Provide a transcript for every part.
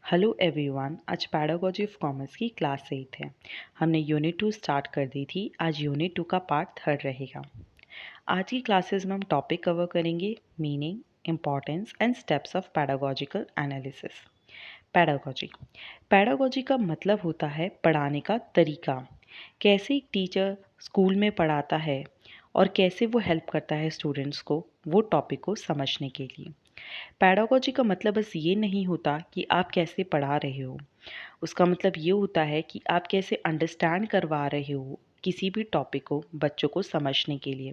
Hello everyone, आज pedagogy of commerce की class 8 है। हमने यूनिट 2 स्टार्ट कर दी थी। आज यूनिट 2 का पार्ट 3 रहेगा। आज की क्लासेस में हम टॉपिक कवर करेंगे meaning, importance and steps of pedagogical analysis. Pedagogy pedagogy का मतलब होता है पढ़ाने का तरीका। कैसे एक टीचर स्कूल में पढ़ाता है और कैसे वो हेल्प करता है स्टूडेंट्स को वो टॉपिक को समझने के लिए। पैडागोजी का मतलब बस ये नहीं होता कि आप कैसे पढ़ा रहे हो। उसका मतलब ये होता है कि आप कैसे अंडरस्टैंड करवा रहे हो किसी भी टॉपिक को बच्चों को समझने के लिए,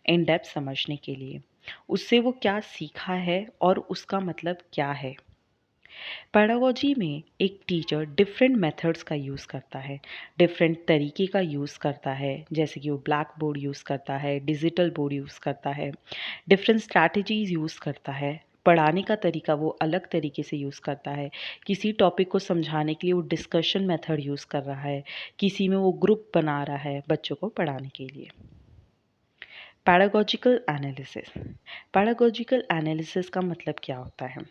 इन डेप्थ समझने के लिए। उससे वो क्या सीखा है और उसका मतलब क्या है। पैडागोजी में एक टीचर डिफरेंट मेथड्स का यूज़ करता है, डिफरेंट तरीके का यूज़ करता है। जैसे कि वो ब्लैक बोर्ड यूज़ करता है, डिजिटल बोर्ड यूज़ करता है, डिफरेंट स्ट्रैटेजीज़ यूज़ करता है। पढ़ाने का तरीका वो अलग तरीके से यूज़ करता है। किसी टॉपिक को समझाने के लिए वो डिस्कशन मेथड यूज़ कर रहा है, किसी में वो ग्रुप बना रहा है बच्चों को पढ़ाने के लिए। पैडागोजिकल एनालिसिस पैडागोजिकल एनालिसिस का मतलब क्या होता है?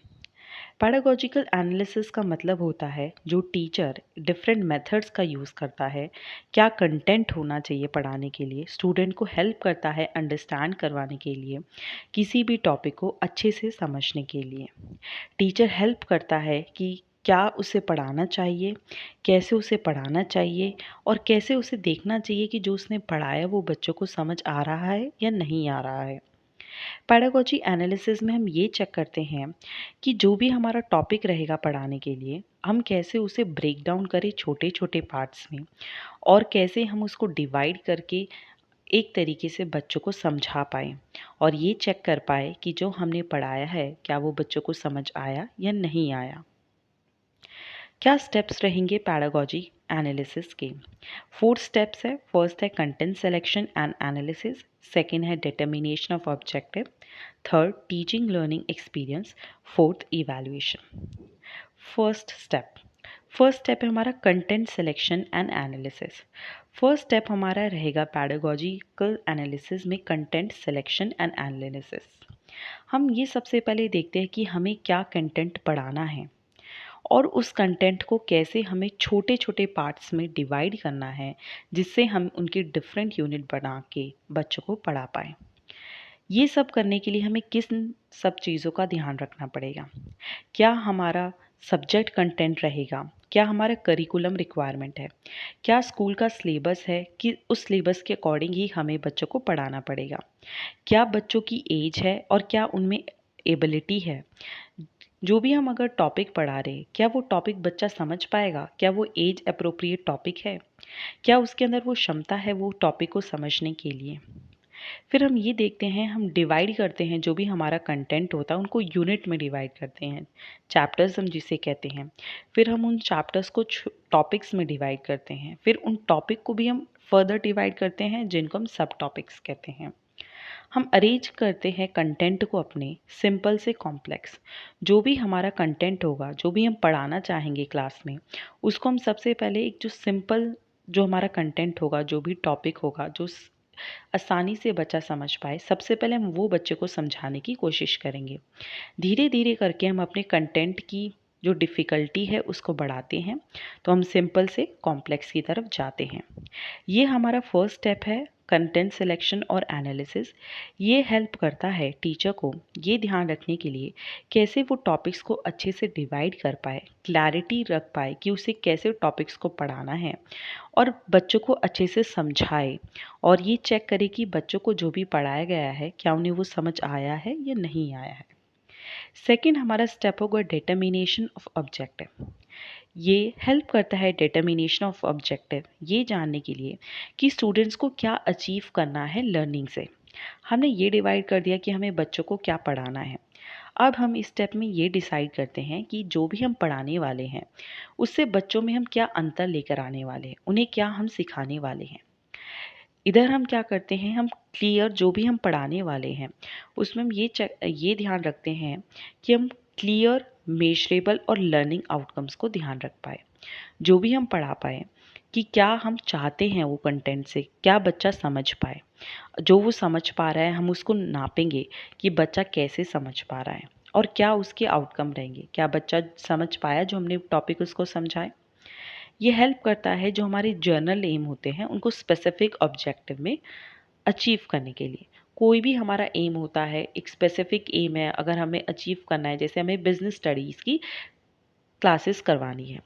पैडागोजिकल एनालिसिस का मतलब होता है जो टीचर डिफरेंट मेथड्स का यूज़ करता है, क्या कंटेंट होना चाहिए पढ़ाने के लिए, स्टूडेंट को हेल्प करता है अंडरस्टैंड करवाने के लिए, किसी भी टॉपिक को अच्छे से समझने के लिए। टीचर हेल्प करता है कि क्या उसे पढ़ाना चाहिए, कैसे उसे पढ़ाना चाहिए और कैसे उसे देखना चाहिए कि जो उसने पढ़ाया वो बच्चों को समझ आ रहा है या नहीं आ रहा है। पैडागोजी एनालिसिस में हम ये चेक करते हैं कि जो भी हमारा टॉपिक रहेगा पढ़ाने के लिए, हम कैसे उसे ब्रेक डाउन करें छोटे छोटे पार्ट्स में और कैसे हम उसको डिवाइड करके एक तरीके से बच्चों को समझा पाए और ये चेक कर पाए कि जो हमने पढ़ाया है क्या वो बच्चों को समझ आया या नहीं आया। क्या स्टेप्स रहेंगे पैडागोजी एनालिसिस के? 4 स्टेप्स है। फर्स्ट है content selection and analysis, second है determination of objective, third teaching learning experience, fourth evaluation. First step है हमारा content selection and analysis. First step हमारा रहेगा पैडागोजिकल एनालिसिस में कंटेंट सिलेक्शन एंड एनालिसिस। हम ये सबसे पहले देखते हैं कि हमें क्या कंटेंट पढ़ाना है और उस कंटेंट को कैसे हमें छोटे छोटे पार्ट्स में डिवाइड करना है, जिससे हम उनकी डिफरेंट यूनिट बना के बच्चों को पढ़ा पाएँ। ये सब करने के लिए हमें किस सब चीज़ों का ध्यान रखना पड़ेगा? क्या हमारा सब्जेक्ट कंटेंट रहेगा? क्या हमारा करिकुलम रिक्वायरमेंट है? क्या स्कूल का सिलेबस है कि उस सिलेबस के अकॉर्डिंग ही हमें बच्चों को पढ़ाना पड़ेगा? क्या बच्चों की एज है और क्या उनमें एबिलिटी है? जो भी हम अगर टॉपिक पढ़ा रहे हैं, क्या वो टॉपिक बच्चा समझ पाएगा? क्या वो एज अप्रोप्रिएट टॉपिक है? क्या उसके अंदर वो क्षमता है वो टॉपिक को समझने के लिए? फिर हम ये देखते हैं, हम डिवाइड करते हैं जो भी हमारा कंटेंट होता है उनको यूनिट में डिवाइड करते हैं, चैप्टर्स हम जिसे कहते हैं। फिर हम उन चैप्टर्स को टॉपिक्स में डिवाइड करते हैं। फिर उन टॉपिक को भी हम फर्दर डिवाइड करते हैं जिनको हम सब टॉपिक्स कहते हैं। हम अरेंज करते हैं कंटेंट को अपने सिंपल से कॉम्प्लेक्स। जो भी हमारा कंटेंट होगा, जो भी हम पढ़ाना चाहेंगे क्लास में, उसको हम सबसे पहले एक जो सिंपल जो हमारा कंटेंट होगा, जो भी टॉपिक होगा, जो आसानी से बच्चा समझ पाए, सबसे पहले हम वो बच्चे को समझाने की कोशिश करेंगे। धीरे धीरे करके हम अपने कंटेंट की जो डिफ़िकल्टी है उसको बढ़ाते हैं, तो हम सिंपल से कॉम्प्लेक्स की तरफ जाते हैं। ये हमारा फर्स्ट स्टेप है कंटेंट सिलेक्शन और एनालिसिस। ये हेल्प करता है टीचर को ये ध्यान रखने के लिए कैसे वो टॉपिक्स को अच्छे से डिवाइड कर पाए, क्लैरिटी रख पाए कि उसे कैसे टॉपिक्स को पढ़ाना है और बच्चों को अच्छे से समझाए और ये चेक करे कि बच्चों को जो भी पढ़ाया गया है क्या उन्हें वो समझ आया है या नहीं आया है। सेकंड हमारा स्टेप होगा डिटर्मिनेशन ऑफ ऑब्जेक्टिव। ये हेल्प करता है डिटर्मिनेशन ऑफ ऑब्जेक्टिव ये जानने के लिए कि स्टूडेंट्स को क्या अचीव करना है लर्निंग से। हमने ये डिवाइड कर दिया कि हमें बच्चों को क्या पढ़ाना है। अब हम इस स्टेप में ये डिसाइड करते हैं कि जो भी हम पढ़ाने वाले हैं उससे बच्चों में हम क्या अंतर लेकर आने वाले हैं, उन्हें क्या हम सिखाने वाले हैं। इधर हम क्या करते हैं, हम क्लियर जो भी हम पढ़ाने वाले हैं उसमें हम ये ध्यान रखते हैं कि हम क्लियर, मेजरेबल और लर्निंग आउटकम्स को ध्यान रख पाए। जो भी हम पढ़ा पाए कि क्या हम चाहते हैं वो कंटेंट से क्या बच्चा समझ पाए। जो वो समझ पा रहा है हम उसको नापेंगे कि बच्चा कैसे समझ पा रहा है और क्या उसके आउटकम रहेंगे, क्या बच्चा समझ पाया जो हमने टॉपिक उसको समझाए। ये हेल्प करता है जो हमारे जर्नल एम होते हैं उनको स्पेसिफिक ऑब्जेक्टिव में अचीव करने के लिए। कोई भी हमारा एम होता है, एक स्पेसिफिक एम है, अगर हमें अचीव करना है, जैसे हमें बिजनेस स्टडीज़ की क्लासेस करवानी है।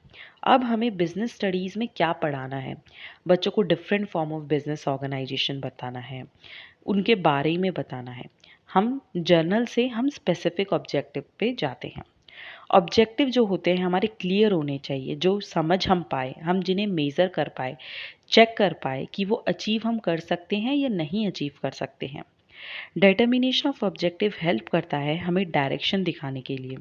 अब हमें बिजनेस स्टडीज़ में क्या पढ़ाना है, बच्चों को different form of business organization बताना है, उनके बारे में बताना है। हम जर्नल से हम स्पेसिफिक ऑब्जेक्टिव पे जाते हैं। ऑब्जेक्टिव जो होते हैं हमारे क्लियर होने चाहिए, जो समझ हम पाए, हम जिन्हें मेज़र कर पाए, चेक कर पाए कि वो अचीव हम कर सकते हैं या नहीं अचीव कर सकते हैं। डिटर्मिनेशन ऑफ ऑब्जेक्टिव हेल्प करता है हमें डायरेक्शन दिखाने के लिए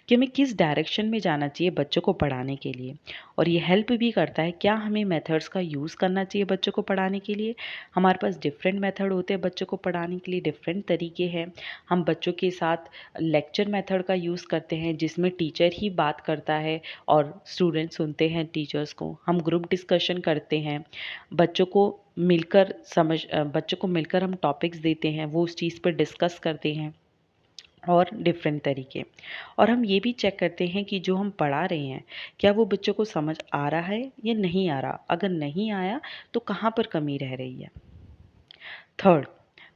कि हमें किस डायरेक्शन में जाना चाहिए बच्चों को पढ़ाने के लिए। और ये हेल्प भी करता है क्या हमें मेथड्स का यूज़ करना चाहिए बच्चों को पढ़ाने के लिए। हमारे पास डिफरेंट मेथड होते हैं बच्चों को पढ़ाने के लिए, डिफरेंट तरीके हैं। हम बच्चों के साथ लेक्चर मेथड का यूज़ करते हैं जिसमें टीचर ही बात करता है और स्टूडेंट सुनते हैं टीचर्स को। हम ग्रुप डिस्कशन करते हैं, बच्चों को मिलकर हम टॉपिक्स देते हैं, वो उस चीज़ पर डिस्कस करते हैं और डिफरेंट तरीके। और हम ये भी चेक करते हैं कि जो हम पढ़ा रहे हैं क्या वो बच्चों को समझ आ रहा है या नहीं आ रहा। अगर नहीं आया तो कहाँ पर कमी रह रही है। थर्ड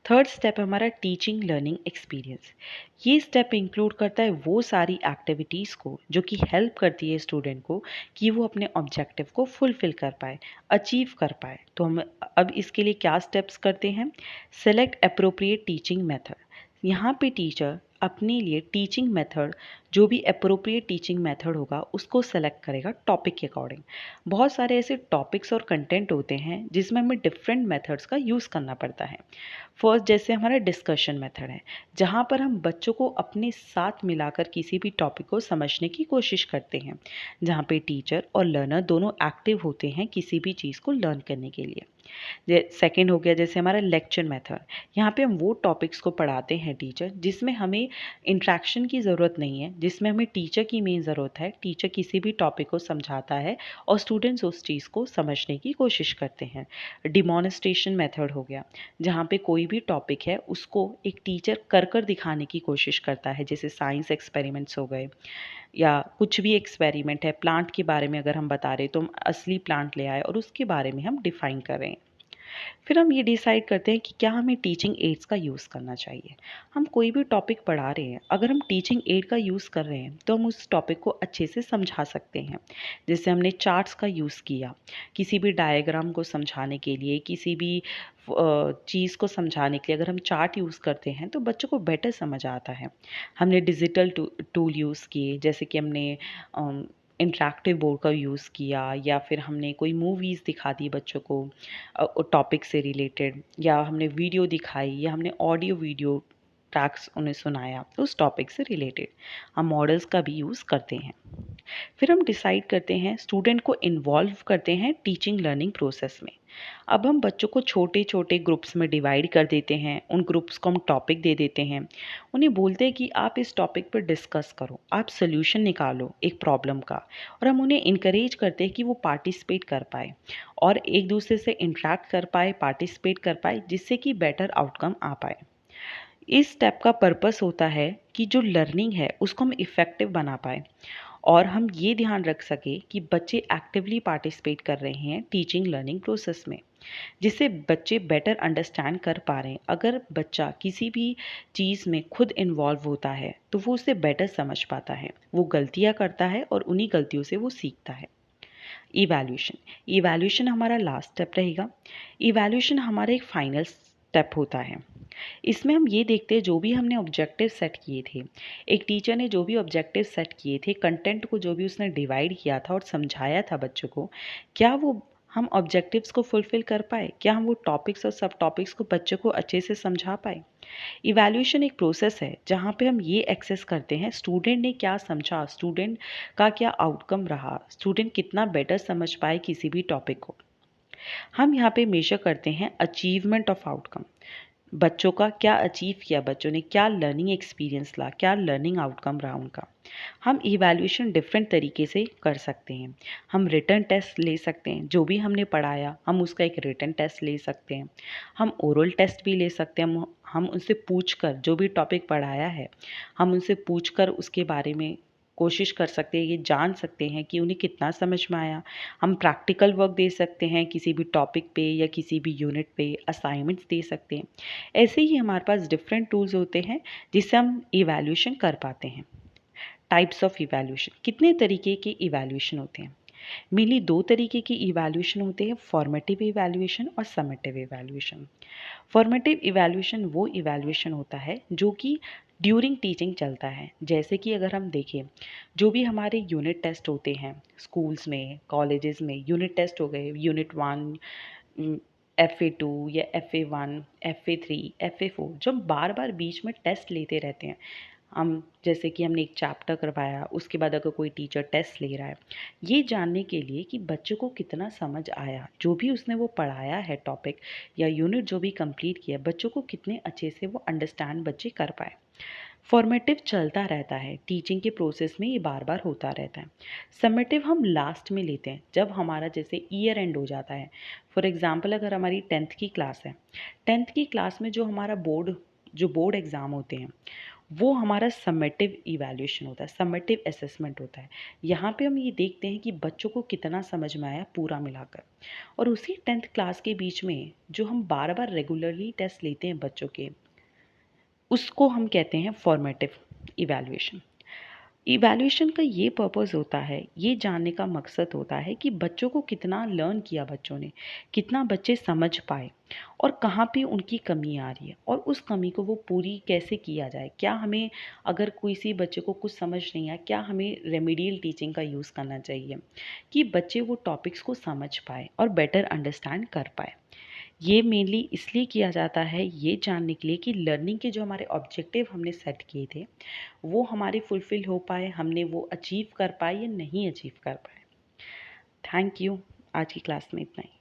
थर्ड स्टेप है हमारा टीचिंग लर्निंग एक्सपीरियंस। ये स्टेप इंक्लूड करता है वो सारी एक्टिविटीज़ को जो कि हेल्प करती है स्टूडेंट को कि वो अपने ऑब्जेक्टिव को फुलफिल कर पाए, अचीव कर पाए। तो हम अब इसके लिए क्या स्टेप्स करते हैं। Select appropriate teaching method. यहाँ पे टीचर अपने लिए टीचिंग मेथड, जो भी अप्रोप्रिएट टीचिंग मेथड होगा उसको सेलेक्ट करेगा टॉपिक के अकॉर्डिंग। बहुत सारे ऐसे टॉपिक्स और कंटेंट होते हैं जिसमें हमें डिफरेंट मेथड्स का यूज़ करना पड़ता है। फर्स्ट जैसे हमारा डिस्कशन मेथड है, जहाँ पर हम बच्चों को अपने साथ मिलाकर किसी भी टॉपिक को समझने की कोशिश करते हैं, जहाँ पे टीचर और लर्नर दोनों एक्टिव होते हैं किसी भी चीज़ को लर्न करने के लिए। सेकेंड हो गया जैसे हमारा लेक्चर मेथड। यहाँ पे हम वो टॉपिक्स को पढ़ाते हैं टीचर जिसमें हमें इंट्रैक्शन की ज़रूरत नहीं है, जिसमें हमें टीचर की मेन ज़रूरत है। टीचर किसी भी टॉपिक को समझाता है और स्टूडेंट्स उस चीज़ को समझने की कोशिश करते हैं। डिमॉन्स्ट्रेशन मेथड हो गया, जहाँ पे कोई भी टॉपिक है उसको एक टीचर कर कर दिखाने की कोशिश करता है, जैसे साइंस एक्सपेरिमेंट्स हो गए या कुछ भी एक्सपेरिमेंट है। प्लांट के बारे में अगर हम बता रहे तो हम असली प्लांट ले आए और उसके बारे में हम डिफ़ाइन कर रहे हैं। फिर हम ये डिसाइड करते हैं कि क्या हमें टीचिंग एड्स का यूज़ करना चाहिए। हम कोई भी टॉपिक पढ़ा रहे हैं, अगर हम टीचिंग एड का यूज़ कर रहे हैं तो हम उस टॉपिक को अच्छे से समझा सकते हैं। जैसे हमने चार्ट्स का यूज़ किया किसी भी डायग्राम को समझाने के लिए, किसी भी चीज़ को समझाने के लिए अगर हम चार्ट यूज़ करते हैं तो बच्चों को बेटर समझ आता है। हमने डिजिटल टूल यूज़ किए, जैसे कि हमने इंटरेक्टिव बोर्ड का यूज़ किया या फिर हमने कोई मूवीज़ दिखा दी बच्चों को टॉपिक से रिलेटेड, या हमने वीडियो दिखाई या हमने ऑडियो वीडियो ट्रैक्स उन्हें सुनाया उस टॉपिक से रिलेटेड। हम मॉडल्स का भी यूज़ करते हैं। फिर हम डिसाइड करते हैं, स्टूडेंट को इन्वॉल्व करते हैं टीचिंग लर्निंग प्रोसेस में। अब हम बच्चों को छोटे छोटे ग्रुप्स में डिवाइड कर देते हैं, उन ग्रुप्स को हम टॉपिक दे देते हैं, उन्हें बोलते हैं कि आप इस टॉपिक पर डिस्कस करो, आप सोल्यूशन निकालो एक प्रॉब्लम का। और हम उन्हें इनकरेज करते हैं कि वो पार्टिसिपेट कर पाए और एक दूसरे से इंटरेक्ट कर पाए, पार्टिसिपेट कर पाए, जिससे कि बेटर आउटकम आ पाए। इस स्टेप का पर्पस होता है कि जो लर्निंग है उसको हम इफ़ेक्टिव बना पाए और हम ये ध्यान रख सके कि बच्चे एक्टिवली पार्टिसिपेट कर रहे हैं टीचिंग लर्निंग प्रोसेस में, जिससे बच्चे बेटर अंडरस्टैंड कर पा रहे हैं। अगर बच्चा किसी भी चीज़ में खुद इन्वॉल्व होता है तो वो उसे बेटर समझ पाता है, वो गलतियाँ करता है और उन्हीं गलतियों से वो सीखता है। इवैल्यूएशन इवैल्यूएशन हमारा लास्ट स्टेप रहेगा। इवैल्यूएशन हमारा एक फाइनल स्टेप होता है। इसमें हम ये देखते हैं जो भी हमने ऑब्जेक्टिव सेट किए थे, एक टीचर ने जो भी ऑब्जेक्टिव सेट किए थे, कंटेंट को जो भी उसने डिवाइड किया था और समझाया था बच्चों को, क्या वो हम ऑब्जेक्टिव्स को फुलफिल कर पाए, क्या हम वो टॉपिक्स और सब टॉपिक्स को बच्चों को अच्छे से समझा पाए। इवैल्यूएशन एक प्रोसेस है जहाँ पे हम ये एक्सेस करते हैं स्टूडेंट ने क्या समझा, स्टूडेंट का क्या आउटकम रहा, स्टूडेंट कितना बेटर समझ पाए किसी भी टॉपिक को। हम यहाँ पे मेजर करते हैं अचीवमेंट ऑफ आउटकम। बच्चों का क्या अचीव किया, बच्चों ने क्या लर्निंग एक्सपीरियंस ला, क्या लर्निंग आउटकम रहा उनका। हम इवैल्यूएशन डिफरेंट तरीके से कर सकते हैं। हम रिटन टेस्ट ले सकते हैं, जो भी हमने पढ़ाया हम उसका एक रिटन टेस्ट ले सकते हैं। हम ओरल टेस्ट भी ले सकते हैं। हम उनसे पूछ कर, जो भी टॉपिक पढ़ाया है हम उनसे पूछ कर उसके बारे में कोशिश कर सकते हैं, ये जान सकते हैं कि उन्हें कितना समझ में आया। हम प्रैक्टिकल वर्क दे सकते हैं, किसी भी टॉपिक पे या किसी भी यूनिट पे असाइनमेंट्स दे सकते हैं। ऐसे ही हमारे पास डिफरेंट टूल्स होते हैं जिससे हम इवैल्यूएशन कर पाते हैं। टाइप्स ऑफ इवैल्यूएशन, कितने तरीके के इवैल्यूएशन होते हैं? मेनली दो तरीके की इवैल्यूएशन होते हैं, फॉर्मेटिव इवैल्यूएशन और समेटिव इवैल्यूएशन। फॉर्मेटिव इवैल्यूएशन वो इवैल्यूएशन होता है जो कि ड्यूरिंग टीचिंग चलता है। जैसे कि अगर हम देखें, जो भी हमारे यूनिट टेस्ट होते हैं स्कूल्स में, कॉलेजेस में, यूनिट टेस्ट हो गए, यूनिट 1, FA2 या FA1, FA3, FA4, जब बार बार बीच में टेस्ट लेते रहते हैं हम, जैसे कि हमने एक चैप्टर करवाया उसके बाद अगर कोई टीचर टेस्ट ले रहा है, ये जानने के लिए कि बच्चों को कितना समझ आया, जो भी उसने वो पढ़ाया है टॉपिक या यूनिट जो भी कंप्लीट किया, बच्चों को कितने अच्छे से वो अंडरस्टैंड बच्चे कर पाए। फॉर्मेटिव चलता रहता है, टीचिंग के प्रोसेस में ये बार बार होता रहता है। समेटिव हम लास्ट में लेते हैं, जब हमारा जैसे ईयर एंड हो जाता है। फॉर एग्जांपल अगर हमारी 10th की क्लास है, 10th की क्लास में जो हमारा बोर्ड एग्ज़ाम होते हैं वो हमारा समेटिव इवैल्यूएशन होता है, समेटिव असेसमेंट होता है। यहाँ पे हम ये देखते हैं कि बच्चों को कितना समझ में आया पूरा मिलाकर। और उसी 10th क्लास के बीच में जो हम बार बार रेगुलरली टेस्ट लेते हैं बच्चों के, उसको हम कहते हैं फॉर्मेटिव इवैल्यूएशन। इवैल्यूएशन का ये पर्पस होता है, ये जानने का मकसद होता है कि बच्चों को कितना लर्न किया बच्चों ने, कितना बच्चे समझ पाए और कहाँ पे उनकी कमी आ रही है और उस कमी को वो पूरी कैसे किया जाए। क्या हमें, अगर किसी बच्चे को कुछ समझ नहीं आया, क्या हमें रेमेडियल टीचिंग का यूज़ करना चाहिए कि बच्चे वो टॉपिक्स को समझ पाए और बेटर अंडरस्टैंड कर पाए। ये मेनली इसलिए किया जाता है, ये जानने के लिए कि लर्निंग के जो हमारे ऑब्जेक्टिव हमने सेट किए थे वो हमारे फुलफ़िल हो पाए, हमने वो अचीव कर पाए या नहीं अचीव कर पाए। Thank you. आज की क्लास में इतना ही।